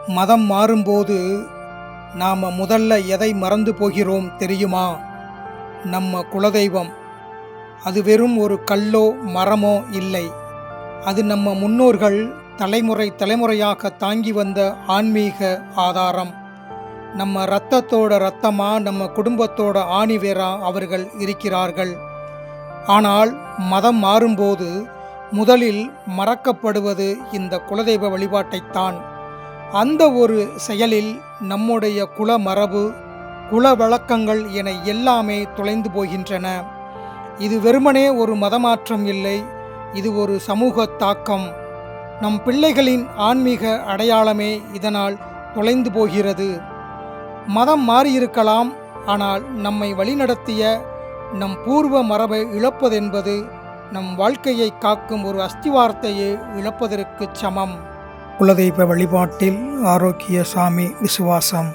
மதம் மாறும்போது நாம் முதல்ல எதை மறந்து போகிறோம் தெரியுமா? நம்ம குலதெய்வம். அது வெறும் ஒரு கல்லோ மரமோ இல்லை. அது நம்ம முன்னோர்கள் தலைமுறை தலைமுறையாக தாங்கி வந்த ஆன்மீக ஆதாரம். நம்ம இரத்தத்தோட இரத்தமா, நம்ம குடும்பத்தோட ஆணிவேரா அவர்கள் இருக்கிறார்கள். ஆனால் மதம் மாறும்போது முதலில் மறக்கப்படுவது இந்த குலதெய்வ வழிபாட்டைத்தான். அந்த ஒரு செயலில் நம்முடைய குல மரபு, குல வழக்கங்கள் என எல்லாமே தொலைந்து போகின்றன. இது வெறுமனே ஒரு மதமாற்றம் இல்லை, இது ஒரு சமூக தாக்கம். நம் பிள்ளைகளின் ஆன்மீக அடையாளமே இதனால் தொலைந்து போகிறது. மதம் மாறியிருக்கலாம், ஆனால் நம்மை வழிநடத்திய நம் பூர்வ மரபை இழப்பதென்பது நம் வாழ்க்கையை காக்கும் ஒரு அஸ்திவாரத்தையே இழப்பதற்கு சமம். குலதெய்வ வழிபாட்டில் ஆரோக்கிய சாமி விசுவாசம்.